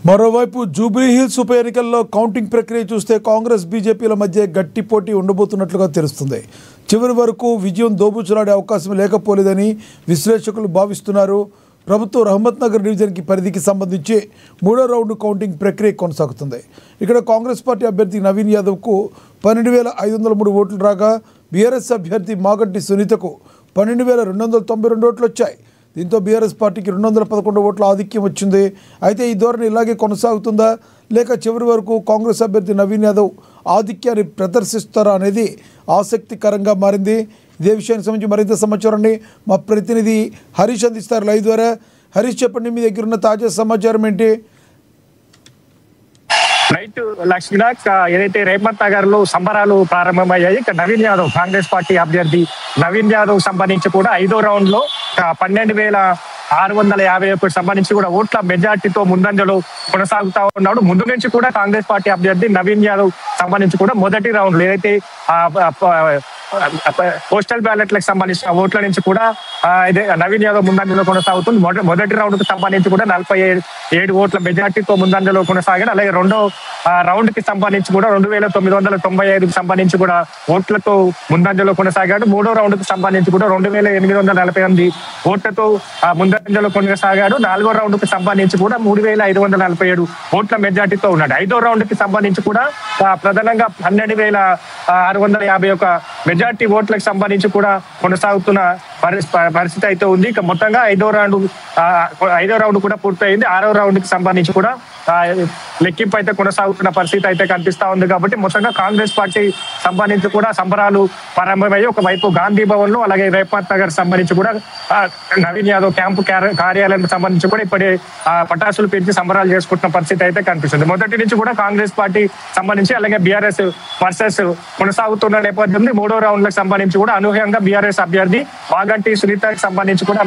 మరోవైపు Jubilee hills ఉప ఎన్నికల్లో కౌంటింగ్ ప్రక్రియ చూస్తే కాంగ్రెస్ బీజేపీల మధ్య గట్టి పోటీ ఉండబోతున్నట్లుగా తెలుస్తుంది. చివరి వరకు విజయం దోబుచులాడే అవకాశం లేకపోలేదని విశ్లేషకులు భావిస్తున్నారు. ప్రభుత్వ రహమత్ నగర్ డివిజన్కి పరిధికి సంబంధించి 3వ రౌండ్ కౌంటింగ్ ప్రక్రియ కొనసాగుతుంది. ఇక్కడ కాంగ్రెస్ పార్టీ అభ్యర్థి నవీన్ యాదవ్కు 12,503 ఓట్లు రాగా బీఆర్ఎస్ అభ్యర్థి మాగంటి సునీతకు 12,292 ఓట్లు వచ్చాయి. దీంతో బీఆర్ఎస్ పార్టీకి 211 ఓట్ల ఆధిక్యం వచ్చింది. అయితే ఈ ధోరణి ఇలాగే కొనసాగుతుందా లేక చివరి వరకు కాంగ్రెస్ అభ్యర్థి నవీన్ యాదవ్ ఆధిక్యాన్ని ప్రదర్శిస్తారా అనేది ఆసక్తికరంగా మారింది. ఇదే విషయానికి సంబంధించి మరింత సమాచారాన్ని మా ప్రతినిధి హరీష్ అందిస్తారు లైవ్ ద్వారా. హరీష్, చెప్పండి, మీ దగ్గర ఉన్న తాజా సమాచారం ఏంటి? రైట్ లక్ష్మీనాథ్, ఏదైతే రేపత్ నగర్ లో సంబరాలు ప్రారంభమయ్యాయి. నవీన్ యాదవ్ కాంగ్రెస్ పార్టీ అభ్యర్థి నవీన్ యాదవ్ సంబంధించి కూడా 5వ రౌండ్ లో 12,651 సంబంధించి కూడా ఓట్ల మెజార్టీతో ముందంజలో కొనసాగుతా ఉన్నాడు. ముందు నుంచి కూడా కాంగ్రెస్ పార్టీ అభ్యర్థి నవీన్ యాదవ్ సంబంధించి కూడా మొదటి రౌండ్ లో ఏదైతే పోస్టల్ బ్యాలెట్లకు సంబంధించిన ఓట్ల నుంచి కూడా నవీన్ యాదవ్ ముందంజలో కొనసాగుతుంది. మొదటి రౌండ్ కు సంబంధించి కూడా 47 ఓట్ల మెజార్టీతో ముందంజలో కొనసాగాడు. అలాగే రెండో రౌండ్ కి సంబంధించి కూడా 2,995 సంబంధించి కూడా ఓట్లతో ముందంజలో కొనసాగాడు. 3వ రౌండ్ కి సంబంధించి కూడా 2,848 ఓట్లతో ముందంజలో కొనసాగాడు. 4వ రౌండ్ కి సంబంధించి కూడా 3,547 ఓట్ల మెజార్టీతో ఉన్నాడు. 5వ రౌండ్ కి సంబంధించి కూడా ప్రధానంగా 12,651 మెజార్టీ ఓట్లకు సంబంధించి కూడా కొనసాగుతున్న పరిస్థితి అయితే ఉంది. ఇక మొత్తంగా 5వ రౌండ్ కూడా పూర్తయింది. 6వ రౌండ్ కి సంబంధించి కూడా లెక్కింపు అయితే కొనసాగుతున్న పరిస్థితి అయితే కనిపిస్తా ఉంది. కాబట్టి మొత్తంగా కాంగ్రెస్ పార్టీ సంబంధించి కూడా సంబరాలు ప్రారంభమయ్యి ఒకవైపు గాంధీ భవన్ లో, అలాగే రేపత్ నగర్ సంబంధించి కూడా నవీన్ యాదవ్ క్యాంపు కార్యాలయం సంబంధించి కూడా ఇప్పుడే పటాసులు పెంచి సంబరాలు చేసుకుంటున్న పరిస్థితి అయితే కనిపిస్తుంది. మొదటి నుంచి కూడా కాంగ్రెస్ పార్టీ సంబంధించి అలాగే బీఆర్ఎస్ వర్సెస్ కొనసాగుతున్న నేపథ్యంలో 3వ రౌండ్ లకు సంబంధించి కూడా అనూహ్యంగా బీఆర్ఎస్ అభ్యర్థి మాగంటి సునీతకి సంబంధించి కూడా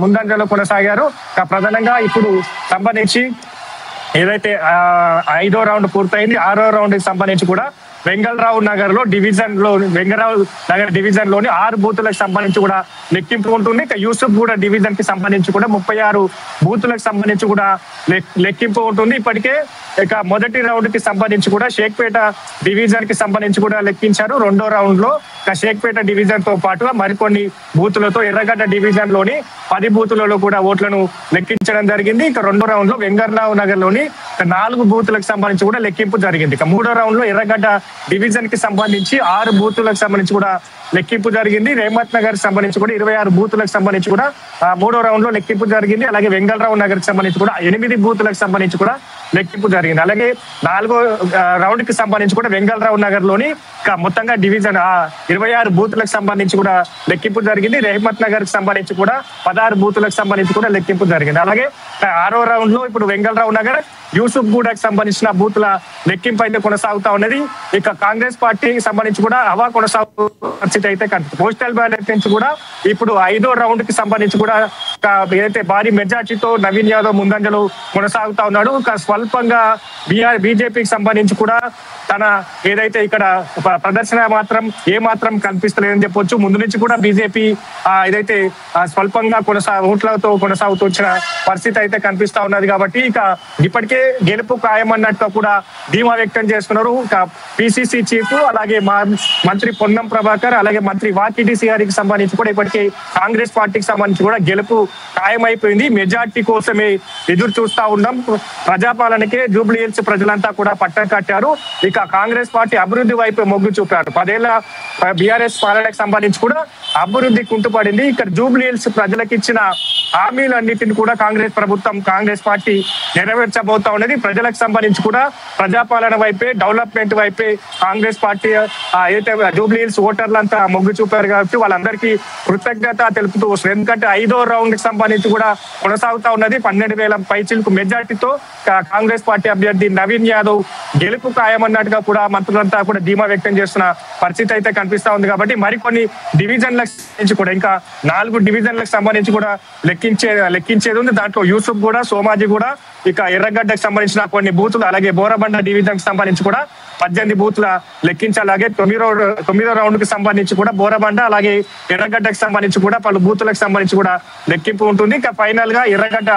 ముందంజలో కొనసాగారు. ప్రధానంగా ఇప్పుడు సంబంధించి ఏదైతే 5వ రౌండ్ పూర్తయింది, 6వ రౌండ్ కి సంబంధించి కూడా వెంగళరావు నగర్ డివిజన్ లోని 6 బూతులకు సంబంధించి కూడా లెక్కింపు ఉంటుంది. ఇక యూసుఫ్ గూడ డివిజన్ కి సంబంధించి కూడా 36 బూతులకు సంబంధించి కూడా లెక్కింపు ఉంటుంది. ఇప్పటికే ఇక మొదటి రౌండ్ కి సంబంధించి కూడా షేక్పేట డివిజన్ కి సంబంధించి కూడా లెక్కించారు. 2వ రౌండ్ లో షేక్పేట డివిజన్ తో పాటుగా మరికొన్ని బూతులతో ఎర్రగడ్డ డివిజన్ లోని 10 బూతులలో కూడా ఓట్లను లెక్కించడం జరిగింది. ఇక 2వ రౌండ్ లో వెంగళరావు నగర్ లోని 4 బూతులకు సంబంధించి కూడా లెక్కింపు జరిగింది. ఇక 3వ రౌండ్ లో ఎర్రగడ్డ డివిజన్ కి సంబంధించి 6 బూతులకు సంబంధించి కూడా లెక్కింపు జరిగింది. రేమత్ నగర్ సంబంధించి కూడా 26 బూతులకు సంబంధించి కూడా 3వ రౌండ్ లో లెక్కింపు జరిగింది. అలాగే వెంగళరావు నగర్ కి సంబంధించి కూడా 8 బూతులకు సంబంధించి కూడా లెక్కింపు జరిగింది. అలాగే 4వ రౌండ్ కి సంబంధించి కూడా వెంగళరావు నగర్ లోని మొత్తంగా డివిజన్ 26 బూతులకు సంబంధించి కూడా లెక్కింపు జరిగింది. రెహమత్ నగర్ కి సంబంధించి కూడా 16 బూతులకు సంబంధించి కూడా లెక్కింపు జరిగింది. అలాగే 6వ రౌండ్ లో ఇప్పుడు వెంగళరావు నగర్, యూసుఫ్ గూడకు సంబంధించిన బూతుల లెక్కింపు అయితే కొనసాగుతా ఉన్నది. ఇక కాంగ్రెస్ పార్టీకి సంబంధించి కూడా హవా కొనసాగు పరిస్థితి అయితే కనిపిస్తుంది. పోస్టల్ బ్యాలెట్ నుంచి కూడా ఇప్పుడు 5వ రౌండ్ కి సంబంధించి కూడా ఏదైతే భారీ మెజార్టీతో నవీన్ యాదవ్ ముందంజలో కొనసాగుతా ఉన్నాడు. స్వల్పంగా బీజేపీకి సంబంధించి కూడా తన ఏదైతే ఇక్కడ ప్రదర్శన మాత్రం కనిపిస్తలేదని చెప్పొచ్చు. ముందు నుంచి కూడా బీజేపీ ఏదైతే స్వల్పంగా ఓట్లతో కొనసాగుతూ వచ్చిన పరిస్థితి అయితే కనిపిస్తా ఉన్నది. కాబట్టి ఇక ఇప్పటికే గెలుపు ఖాయమన్నట్టుగా కూడా ధీమా వ్యక్తం చేస్తున్నారు. పిసిసి చీఫ్, అలాగే మంత్రి పొన్నం ప్రభాకర్, అలాగే మంత్రి వాకిటి సిఆర్కి సంబంధించి కూడా ఇప్పటికే కాంగ్రెస్ పార్టీకి సంబంధించి కూడా గెలుపు ఖాయమైపోయింది. మెజార్టీ కోసమే ఎదురు చూస్తా ఉన్నాం. ప్రజాపాలనకే జూబ్లీ హిల్స్ ప్రజలంతా కూడా పట్టం కట్టారు. ఇక కాంగ్రెస్ పార్టీ అభివృద్ధి వైపు మొగ్గు చూపారు. 10 ఏళ్ల బీఆర్ఎస్ పాలనకు సంబంధించి కూడా అభివృద్ధి కుంటుపడింది. ఇక్కడ జూబ్లీ హిల్స్ ప్రజలకు ఇచ్చిన హామీలన్నిటిని కూడా కాంగ్రెస్ పార్టీ నెరవేర్చబోతా ఉన్నది. ప్రజలకు సంబంధించి కూడా ప్రజాపాలన వైపే, డెవలప్మెంట్ వైపే కాంగ్రెస్ పార్టీ అయితే జూబ్లీ హిల్స్ ఓటర్లంతా మొగ్గు చూపారు. కాబట్టి వాళ్ళందరికీ కృతజ్ఞత తెలుపుతూ వస్తుంది. ఎందుకంటే 5వ రౌండ్ కి సంబంధించి కూడా కొనసాగుతా ఉన్నది. 12,000 పైచిలకు మెజార్టీతో కాంగ్రెస్ పార్టీ అభ్యర్థి నవీన్ యాదవ్ గెలుపు ఖాయమన్నట్టుగా కూడా మంత్రులంతా కూడా ధీమా వ్యక్తం చేస్తున్న పరిస్థితి అయితే కనిపిస్తా ఉంది. కాబట్టి మరికొన్ని డివిజన్లకు సంబంధించి కూడా ఇంకా 4 డివిజన్లకు సంబంధించి కూడా లెక్కించేది ఉంది. దాంట్లో యూసుఫ్ కూడా, సోమాజీ కూడా, ఇక ఎర్రగడ్డకు సంబంధించిన కొన్ని బూతులు, అలాగే బోరబండ డివిజన్ కి సంబంధించి కూడా 18 బూత్ల లెక్కించి అలాగే తొమ్మిదో రౌండ్ కి సంబంధించి కూడా బోరబండ అలాగే ఎర్రగడ్డకు సంబంధించి కూడా పలు బూతులకు సంబంధించి కూడా లెక్కింపు ఉంటుంది. ఇంకా ఫైనల్ గా ఎర్రగడ్డ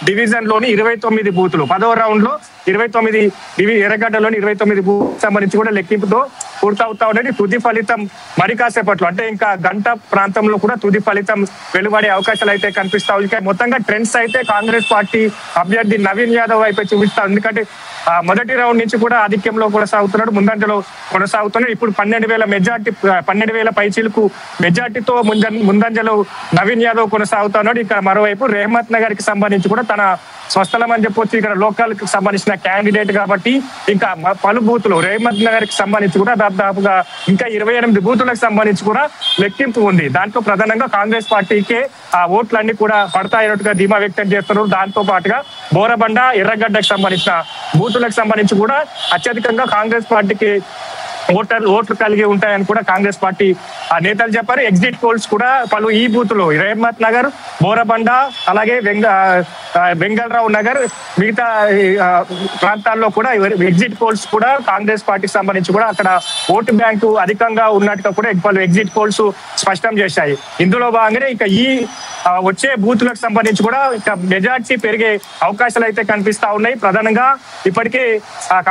డివిజన్ లోని 29 బూతులు 10వ రౌండ్ లో 29 ఎర్రగడ్డలోని 29 బూత్ సంబంధించి కూడా లెక్కింపుతో పూర్తవుతా ఉన్నది. తుది ఫలితం మరి కాసేపట్లో అంటే ఇంకా గంట ప్రాంతంలో కూడా తుది ఫలితం వెలువడే అవకాశాలు అయితే కనిపిస్తాయి. ఇంకా మొత్తంగా ట్రెండ్స్ అయితే కాంగ్రెస్ పార్టీ అభ్యర్థి నవీన్ యాదవ్ వైపు చూపిస్తాం. ఎందుకంటే మొదటి రౌండ్ నుంచి కూడా ఆధిక్యంలో కొనసాగుతున్నాడు, ముందంజలో కొనసాగుతున్నాడు. ఇప్పుడు 12,000 పైచీలకు మెజార్టీతో ముందంజలో నవీన్ యాదవ్ కొనసాగుతున్నాడు. ఇక్కడ మరోవైపు రెహమత్ నగర్ కి సంబంధించి కూడా తన స్వస్థలం అని చెప్పొచ్చు, ఇక్కడ లోకల్ కి సంబంధించిన క్యాండిడేట్ కాబట్టి ఇంకా పలు బూతులు రెహమత్ నగర్ కి సంబంధించి కూడా దాదాపుగా ఇంకా 28 బూతులకు సంబంధించి కూడా లెక్కింపు ఉంది. దాంట్లో ప్రధానంగా కాంగ్రెస్ పార్టీకే ఆ ఓట్లన్నీ కూడా పడతాయన్నట్టుగా ధీమా వ్యక్తం చేస్తున్నారు. దాంతో పాటుగా బోరబండ ఎర్రగడ్డకు సంబంధించిన బూతులకు సంబంధించి కూడా అత్యధికంగా కాంగ్రెస్ పార్టీకి ఓట్లు కలిగి ఉంటాయని కూడా కాంగ్రెస్ పార్టీ నేతలు చెప్పారు. ఎగ్జిట్ పోల్స్ కూడా పలు ఈ బూతులు రెహమత్ నగర్, బోరబండ అలాగే వెంగళరావు నగర్ మిగతా ప్రాంతాల్లో కూడా ఎగ్జిట్ పోల్స్ కూడా కాంగ్రెస్ పార్టీకి సంబంధించి కూడా అక్కడ ఓటు బ్యాంకు అధికంగా ఉన్నట్టుగా కూడా పలు ఎగ్జిట్ పోల్స్ స్పష్టం చేశాయి. ఇందులో భాగంగానే ఇక ఈ వచ్చే బూతులకు సంబంధించి కూడా ఇక మెజార్టీ పెరిగే అవకాశాలు అయితే కనిపిస్తా ఉన్నాయి. ప్రధానంగా ఇప్పటికే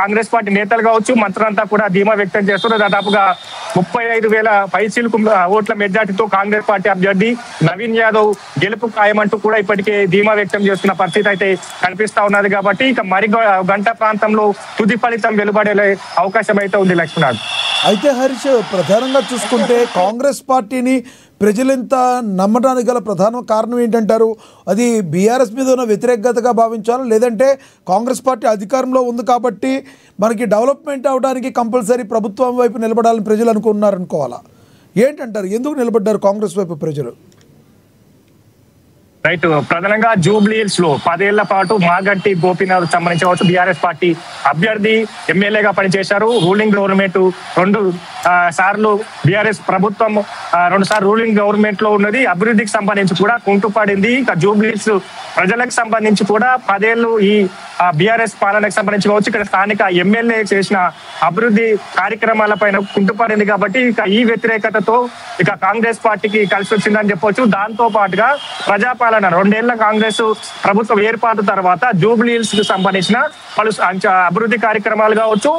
కాంగ్రెస్ పార్టీ నేతలు కావచ్చు మంత్రులంతా కూడా ధీమా వ్యక్తం చేస్తున్నారు. దాదాపుగా 35,000 పైచీలకు ఓట్ల మెజార్టీతో కాంగ్రెస్ పార్టీ అభ్యర్థి నవీన్ యాదవ్ గెలుపు ఖాయమంటూ కూడా ఇప్పటికే ధీమా వ్యక్తం చేస్తున్న పరిస్థితి అయితే కనిపిస్తా ఉన్నది. కాబట్టి ఇక మరి గంట ప్రాంతంలో తుది ఫలితం వెలువడే అవకాశం అయితే ఉంది లక్ష్మణ్. అయితే హరీష్, ప్రధానంగా చూసుకుంటే కాంగ్రెస్ పార్టీని ప్రజలంతా నమ్మడానికి గల ప్రధాన కారణం ఏంటంటారు? అది బీఆర్ఎస్ మీద ఉన్న వ్యతిరేకతగా భావించాలా, లేదంటే కాంగ్రెస్ పార్టీ అధికారంలో ఉంది కాబట్టి మనకి డెవలప్మెంట్ అవడానికి కంపల్సరీ ప్రభుత్వం వైపు నిలబడాలని ప్రజలు అనుకున్నారనుకోవాలా? ఏంటంటారు, ఎందుకు నిలబడ్డారు కాంగ్రెస్ వైపు ప్రజలు? రైట్, ప్రధానంగా జూబ్లీ హిల్స్ లో 10 ఏళ్ల పాటు మాగంటి గోపీనాథ్ సంబంధించవచ్చు బీఆర్ఎస్ పార్టీ అభ్యర్థి ఎమ్మెల్యేగా పనిచేశారు. రూలింగ్ గవర్నమెంట్ 2 సార్లు బీఆర్ఎస్ ప్రభుత్వం 2 సార్లు రూలింగ్ గవర్నమెంట్ లో ఉన్నది. అభివృద్ధికి సంబంధించి కూడా కుంటుపడింది. ఇంకా జూబ్లీ హిల్స్ ప్రజలకు సంబంధించి కూడా 10 ఏళ్ళు ఈ బీఆర్ఎస్ పాలనకు సంబంధించి కావచ్చు ఇక్కడ స్థానిక ఎమ్మెల్యే చేసిన అభివృద్ధి కార్యక్రమాల పైన కుంటుపడింది. కాబట్టి ఇక ఈ వ్యతిరేకతతో ఇక కాంగ్రెస్ పార్టీకి కలిసి వచ్చిందని చెప్పొచ్చు. దాంతో పాటుగా ప్రజాపాలన 2 ఏళ్ల కాంగ్రెస్ ప్రభుత్వం ఏర్పాటు తర్వాత జూబ్లీ హిల్స్ కు సంబంధించిన పలు అభివృద్ధి కార్యక్రమాలు కావచ్చు